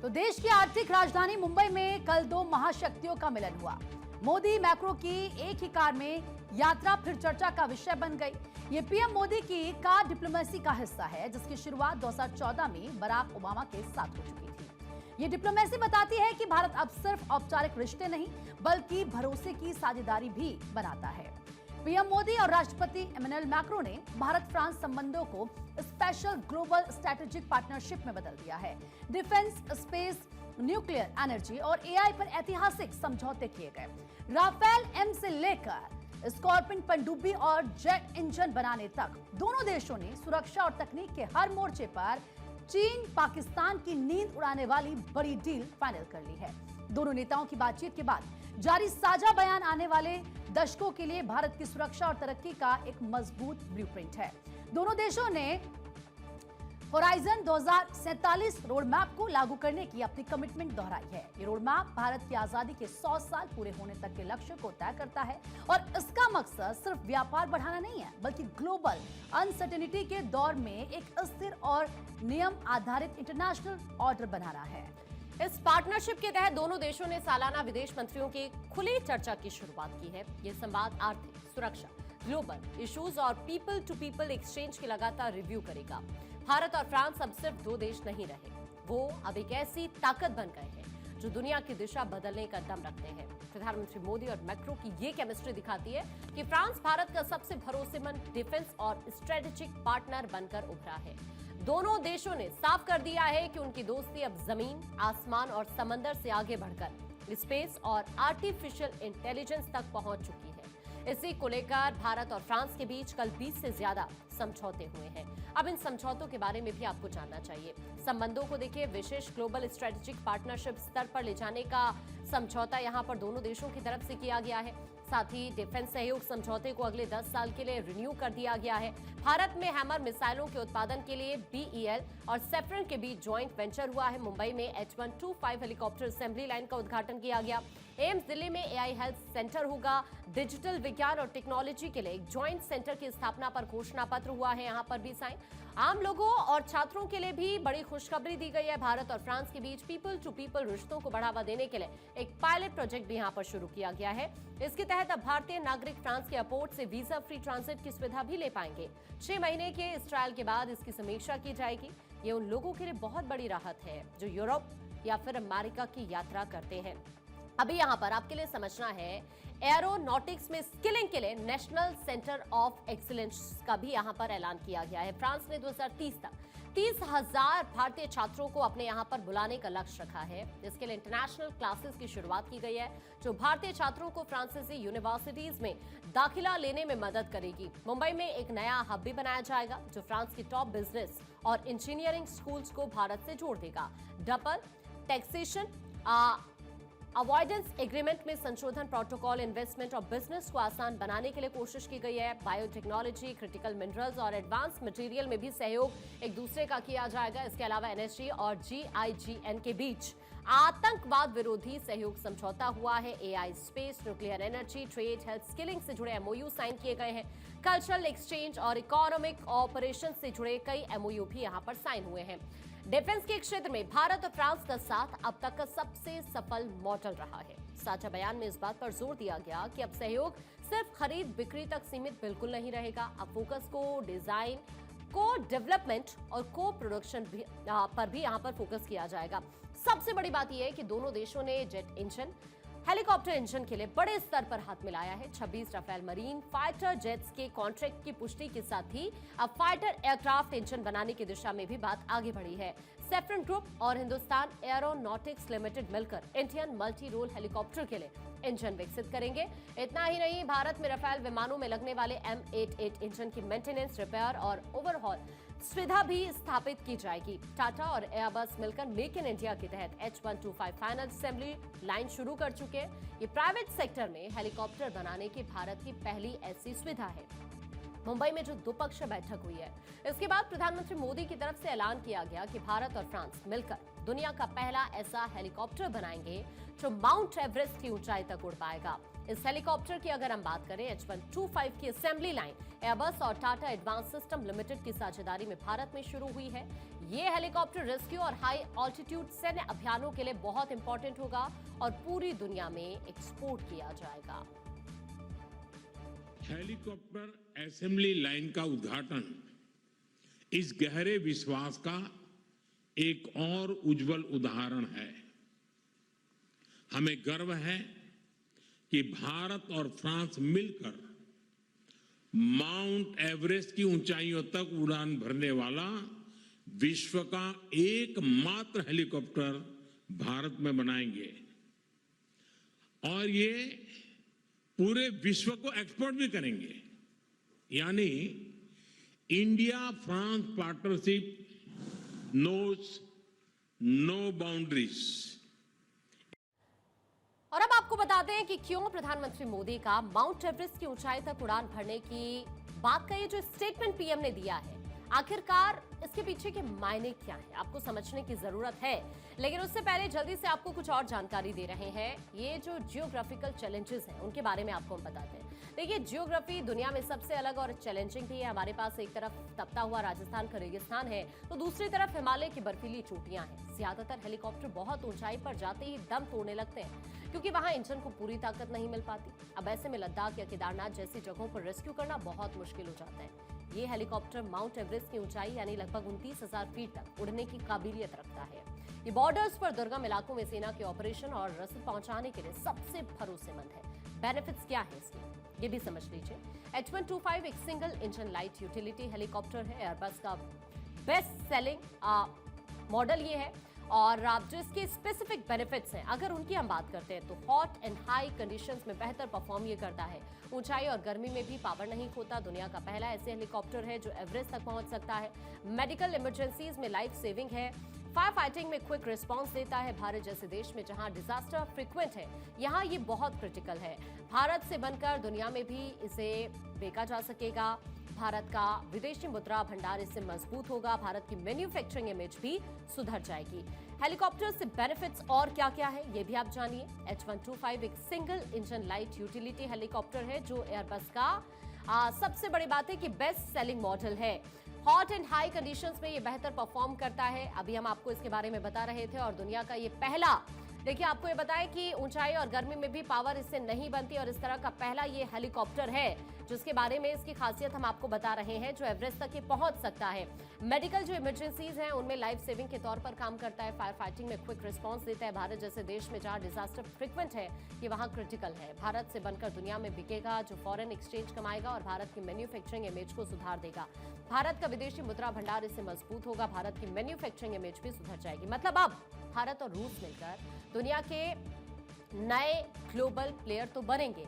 तो देश की आर्थिक राजधानी मुंबई में कल दो महाशक्तियों का मिलन हुआ। मोदी मैक्रो की एक ही कार में यात्रा फिर चर्चा का विषय बन गई। ये पीएम मोदी की कार डिप्लोमेसी का हिस्सा है, जिसकी शुरुआत 2014 में बराक ओबामा के साथ हो चुकी थी। ये डिप्लोमेसी बताती है कि भारत अब सिर्फ औपचारिक रिश्ते नहीं बल्कि भरोसे की साझेदारी भी बनाता है। पीएम मोदी और राष्ट्रपति इमैनुअल मैक्रो ने भारत फ्रांस संबंधों को स्पेशल ग्लोबल स्ट्रेटेजिक पार्टनरशिप में बदल दिया है। डिफेंस, स्पेस, न्यूक्लियर एनर्जी और एआई पर ऐतिहासिक समझौते किए गए। राफेल एम से लेकर स्कॉर्पियन पनडुब्बी और जेट इंजन बनाने तक दोनों देशों ने सुरक्षा और तकनीक के हर मोर्चे पर चीन पाकिस्तान की नींद उड़ाने वाली बड़ी डील फाइनल कर ली है। दोनों नेताओं की बातचीत के बाद जारी साझा बयान आने वाले दशकों के लिए भारत की सुरक्षा और तरक्की का एक मजबूत ब्लूप्रिंट है। दोनों देशों ने होराइजन 2047 रोड मैप को लागू करने की अपनी कमिटमेंट दोहराई है। ये रोड मैप भारत की आजादी के 100 साल पूरे होने तक के लक्ष्य को तय करता है और इसका मकसद सिर्फ व्यापार बढ़ाना नहीं है, बल्कि ग्लोबल अनसर्टेनिटी के दौर में एक अस्थिर और नियम आधारित इंटरनेशनल ऑर्डर बनाना है। इस पार्टनरशिप के तहत दोनों देशों ने सालाना विदेश मंत्रियों की खुली चर्चा की शुरुआत की है। ये संवाद आर्थिक, सुरक्षा, ग्लोबल इश्यूज और पीपल टू पीपल एक्सचेंज की लगातार रिव्यू करेगा। भारत और फ्रांस अब सिर्फ दो देश नहीं रहे, वो अब एक ऐसी ताकत बन गए हैं जो दुनिया की दिशा बदलने का दम रखते हैं। प्रधानमंत्री मोदी और मैक्रो की ये केमिस्ट्री दिखाती है कि फ्रांस भारत का सबसे भरोसेमंद डिफेंस और स्ट्रेटेजिक पार्टनर बनकर उभरा है। दोनों देशों ने साफ कर दिया है कि उनकी दोस्ती अब जमीन, आसमान और समंदर से आगे बढ़कर स्पेस और आर्टिफिशियल इंटेलिजेंस तक पहुंच चुकी है। इसी को लेकर भारत और फ्रांस के बीच कल 20 से ज्यादा समझौते हुए हैं। अब इन समझौतों के बारे में भी आपको जानना चाहिए। संबंधों को देखिए, विशेष ग्लोबल स्ट्रेटेजिक पार्टनरशिप स्तर पर ले जाने का समझौता यहां पर दोनों देशों की तरफ से किया गया है। साथ ही डिफेंस सहयोग समझौते को अगले 10 साल के लिए रिन्यू कर दिया गया है। भारत में हैमर मिसाइलों के उत्पादन के लिए बीईएल और सेफ्रन के बीच ज्वाइंट वेंचर हुआ है। मुंबई में H125 हेलीकॉप्टर असेंबली लाइन का उद्घाटन किया गया। एम्स दिल्ली में एआई हेल्थ सेंटर होगा। डिजिटल विज्ञान और टेक्नोलॉजी के लिए एक ज्वाइंट सेंटर की स्थापना पर घोषणा पत्र हुआ है, यहां पर भी साइन। आम लोगों और छात्रों के लिए भी बड़ी खुशखबरी दी गई है। भारत और फ्रांस के बीच पीपल टू पीपल रिश्तों को बढ़ावा देने के लिए एक पायलट प्रोजेक्ट भी यहां पर शुरू किया गया है। इसके तहत अब भारतीय नागरिक फ्रांस के एयरपोर्ट से वीजा फ्री ट्रांजिट की सुविधा भी ले पाएंगे। 6 महीने के इस ट्रायल के बाद इसकी समीक्षा की जाएगी। ये उन लोगों के लिए बहुत बड़ी राहत है जो यूरोप या फिर अमेरिका की यात्रा करते हैं। अभी यहाँ पर आपके लिए समझना है, एरोनॉटिक्स में स्किलिंग के लिए नेशनल सेंटर ऑफ एक्सीलेंस का भी यहाँ पर ऐलान किया गया है। फ्रांस ने 2030 तक 30,000 भारतीय छात्रों को अपने यहाँ पर बुलाने का लक्ष्य रखा है। इसके लिए इंटरनेशनल क्लासेस की शुरुआत की गई है, जो भारतीय छात्रों को फ्रांसीसी यूनिवर्सिटीज में दाखिला लेने में मदद करेगी। मुंबई में एक नया हब भी बनाया जाएगा, जो फ्रांस की टॉप बिजनेस और इंजीनियरिंग स्कूल्स को भारत से जोड़ देगा। डबल टैक्सेशन अवॉइडेंस एग्रीमेंट में संशोधन, प्रोटोकॉल, इन्वेस्टमेंट और बिजनेस को आसान बनाने के लिए कोशिश की गई है। बायोटेक्नोलॉजी, क्रिटिकल मिनरल्स और एडवांस मटेरियल में भी सहयोग एक दूसरे का किया जाएगा। इसके अलावा एनएसजी और जीआईजीएन के बीच आतंकवाद विरोधी सहयोग समझौता हुआ है। AI, space, nuclear energy, trade, health, skilling से जुड़े एमओयू साइन किए गए हैं। कल्चरल एक्सचेंज और इकोनॉमिक ऑपरेशन से जुड़े कई एमओयू भी यहां पर साइन हुए हैं। डिफेंस के क्षेत्र में भारत और फ्रांस का साथ अब तक का सबसे सफल मॉडल रहा है। साझा बयान में इस बात पर जोर दिया गया कि अब सहयोग सिर्फ खरीद बिक्री तक सीमित बिल्कुल नहीं रहेगा। अब फोकस को डिजाइन, को डेवलपमेंट और को प्रोडक्शन पर भी यहाँ पर फोकस किया जाएगा। सबसे बड़ी बात यह है कि दोनों देशों ने जेट इंजन, हेलीकॉप्टर इंजन के लिए बड़े स्तर पर हाथ मिलाया है। 26 राफेल मरीन फाइटर जेट्स के कॉन्ट्रैक्ट की पुष्टि के साथ ही अब फाइटर एयरक्राफ्ट इंजन बनाने की दिशा में भी बात आगे बढ़ी है। सेफ्रन ग्रुप और हिंदुस्तान एरोनॉटिक्स लिमिटेड मिलकर इंडियन मल्टी रोल हेलीकॉप्टर के लिए इंजन विकसित करेंगे। इतना ही नहीं, भारत में राफेल विमानों में लगने वाले M88 इंजन की मेंटेनेंस, रिपेयर और ओवरहॉल सुविधा भी स्थापित की जाएगी। टाटा और एयरबस मिलकर मेक इन इंडिया के तहत H125 फाइनल असेंबली लाइन शुरू कर चुके हैं। ये प्राइवेट सेक्टर में हेलीकॉप्टर बनाने की भारत की पहली ऐसी सुविधा है। मुंबई में जो द्विपक्षीय बैठक हुई है, इसके बाद प्रधानमंत्री मोदी की तरफ से ऐलान किया गया कि भारत और फ्रांस मिलकर दुनिया का पहला ऐसा हेलीकॉप्टर बनाएंगे जो माउंट एवरेस्ट की ऊंचाई तक उड़ पाएगा। इस हेलीकॉप्टर की अगर हम बात करें, H125 की असेंबली लाइन एयरबस और टाटा एडवांस सिस्टम लिमिटेड की साझेदारी में भारत में शुरू हुई है। ये हेलीकॉप्टर रेस्क्यू और हाई ऑल्टीट्यूड सैन्य अभियानों के लिए बहुत इंपॉर्टेंट होगा और पूरी दुनिया में एक्सपोर्ट किया जाएगा। हेलीकॉप्टर असेंबली लाइन का उद्घाटन इस गहरे विश्वास का एक और उज्जवल उदाहरण है। हमें गर्व है कि भारत और फ्रांस मिलकर माउंट एवरेस्ट की ऊंचाइयों तक उड़ान भरने वाला विश्व का एकमात्र हेलीकॉप्टर भारत में बनाएंगे और ये पूरे विश्व को एक्सपोर्ट भी करेंगे। यानी India France partnership knows no boundaries. और अब आपको बता दें कि क्यों प्रधानमंत्री मोदी का माउंट एवरेस्ट की ऊंचाई तक उड़ान भरने की बात का ये जो स्टेटमेंट पीएम ने दिया है, आखिरकार इसके पीछे के मायने क्या है, आपको समझने की जरूरत है। लेकिन उससे पहले जल्दी से आपको कुछ और जानकारी दे रहे हैं। ये जो जियोग्राफिकल चैलेंजेस हैं उनके बारे में आपको हम बताते हैं। देखिए, जियोग्राफी दुनिया में सबसे अलग और चैलेंजिंग भी है। हमारे पास एक तरफ तपता हुआ राजस्थान का रेगिस्तान है, तो दूसरी तरफ हिमालय की बर्फीली चोटियां हैं। ज्यादातर हेलीकॉप्टर बहुत ऊंचाई पर जाते ही दम तोड़ने लगते हैं क्योंकि वहां इंजन को पूरी ताकत नहीं मिल पाती। अब ऐसे में लद्दाख या केदारनाथ जैसी जगहों पर रेस्क्यू करना बहुत मुश्किल हो जाता है। ये हेलीकॉप्टर माउंट एवरेस्ट की ऊंचाई यानी लगभग 29,000 फीट तक उड़ने की काबिलियत रखता है। ये बॉर्डर्स पर दुर्गम इलाकों में सेना के ऑपरेशन और रसद पहुंचाने के लिए सबसे भरोसेमंद है। बेनिफिट्स क्या है इसके, ये भी समझ लीजिए। H125 एक single engine light utility helicopter है। एयरबस का बेस्ट सेलिंग मॉडल ये है और आप जो इसके स्पेसिफिक बेनिफिट्स हैं, अगर उनकी हम बात करते हैं तो हॉट एंड हाई कंडीशंस में बेहतर परफॉर्म ये करता है। ऊंचाई और गर्मी में भी पावर नहीं खोता। दुनिया का पहला ऐसे हेलीकॉप्टर है जो एवरेस्ट तक पहुंच सकता है। मेडिकल इमरजेंसीज में लाइफ सेविंग है। फायर फाइटिंग में क्विक रिस्पांस देता है। भारत जैसे देश में जहां डिजास्टर फ्रिक्वेंट है, यहां ये बहुत क्रिटिकल है। भारत से बनकर दुनिया में भी इसे बेचा जा सकेगा। भारत का विदेशी मुद्रा भंडार इससे मजबूत होगा। भारत की मैन्युफैक्चरिंग इमेज भी सुधर जाएगी। हेलीकॉप्टर से बेनिफिट्स और क्या क्या है ये भी आप जानिए। H125 एक single engine light utility helicopter है जो एयरबस का सबसे बड़ी बात है कि बेस्ट सेलिंग मॉडल है। हॉट एंड हाई कंडीशंस में ये बेहतर परफॉर्म करता है। अभी हम आपको इसके बारे में बता रहे थे। और दुनिया का ये पहला, देखिए आपको ये बताएं कि ऊंचाई और गर्मी में भी पावर इससे नहीं बनती और इस तरह का पहला ये हेलीकॉप्टर है जिसके बारे में इसकी खासियत हम आपको बता रहे हैं, जो एवरेस्ट तक ये पहुंच सकता है। मेडिकल जो इमरजेंसीज हैं उनमें लाइफ सेविंग के तौर पर काम करता है। फायर फाइटिंग में क्विक रिस्पांस देता है। भारत जैसे देश में जहां डिजास्टर फ्रिक्वेंट है, ये वहां क्रिटिकल है। भारत से बनकर दुनिया में बिकेगा, जो फॉरेन एक्सचेंज कमाएगा और भारत की मैन्युफैक्चरिंग इमेज को सुधार देगा। भारत का विदेशी मुद्रा भंडार इससे मजबूत होगा। भारत की मैन्युफैक्चरिंग इमेज भी सुधर जाएगी। मतलब अब भारत और रूस मिलकर दुनिया के नए ग्लोबल प्लेयर तो बनेंगे,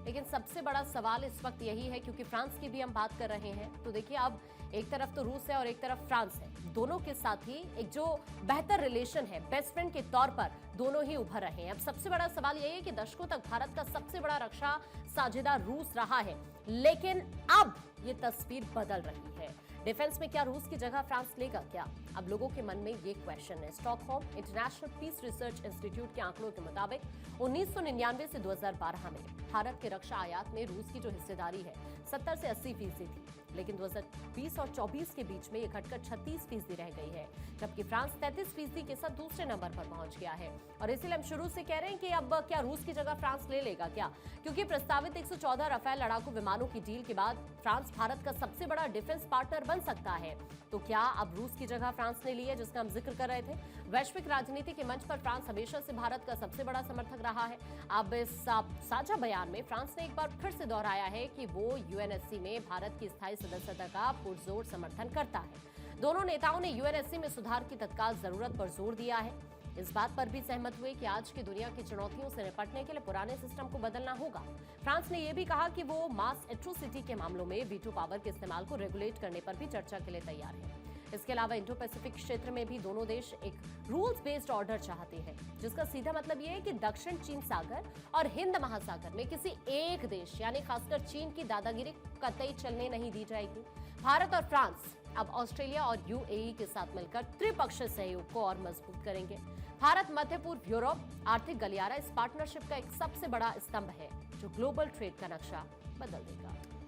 लेकिन सबसे बड़ा सवाल इस वक्त यही है, क्योंकि फ्रांस की भी हम बात कर रहे हैं, तो देखिए अब एक तरफ तो रूस है और एक तरफ फ्रांस है। दोनों के साथ ही एक जो बेहतर रिलेशन है, बेस्ट फ्रेंड के तौर पर दोनों ही उभर रहे हैं। अब सबसे बड़ा सवाल यही है कि दशकों तक भारत का सबसे बड़ा रक्षा साझेदार रूस रहा है, लेकिन अब ये तस्वीर बदल रही है। डिफेंस में क्या रूस की जगह फ्रांस लेगा क्या? अब लोगों के मन में ये क्वेश्चन है। Stockholm international peace research institute के आंकड़ों के मुताबिक 1999 से 2012 में भारत के रक्षा आयात में रूस की जो हिस्सेदारी है 70 से 80% थी, लेकिन 2020 और 24 के बीच में ये घटकर 36% रह गई है, जबकि फ्रांस 33% के साथ दूसरे नंबर पर पहुंच गया है। और इसीलिए हम शुरू से कह रहे हैं कि अब क्या रूस की जगह फ्रांस ले लेगा क्या? क्योंकि प्रस्तावित 114 राफेल लड़ाकू विमानों की डील के बाद फ्रांस भारत का सबसे बड़ा डिफेंस पार्टनर बन सकता है। तो क्या अब रूस की जगह फ्रांस ने ली है, जिसका हम जिक्र कर रहे थे? वैश्विक राजनीति के मंच पर फ्रांस हमेशा से भारत का सबसे बड़ा समर्थक रहा है। अब इस साझा बयान में फ्रांस ने एक बार फिर से दोहराया है कि वो यूएनएससी में भारत की स्थायी सदस्यता का पुरजोर समर्थन करता है। दोनों नेताओं ने यूएनएससी में सुधार की तत्काल जरूरत पर जोर दिया है। इस बात पर भी सहमत हुए कि आज की दुनिया की चुनौतियों से निपटने के लिए पुराने सिस्टम को बदलना होगा। फ्रांस ने यह भी कहा कि वो मास एट्रोसिटी के मामलों में वीटो पावर के इस्तेमाल को रेगुलेट करने पर भी चर्चा के लिए तैयार है। इसके अलावा इंडो पैसिफिक क्षेत्र में भी दोनों देश एक रूल्स बेस्ड ऑर्डर चाहते हैं, जिसका सीधा मतलब यह है कि दक्षिण चीन सागर और हिंद महासागर में किसी एक देश यानी खासकर चीन की दादागिरी कतई चलने नहीं दी जाएगी। भारत और फ्रांस अब ऑस्ट्रेलिया और यूएई के साथ मिलकर त्रिपक्षीय सहयोग को और मजबूत करेंगे। भारत मध्य पूर्व यूरोप आर्थिक गलियारा इस पार्टनरशिप का एक सबसे बड़ा स्तंभ है जो ग्लोबल ट्रेड का नक्शा बदल देगा।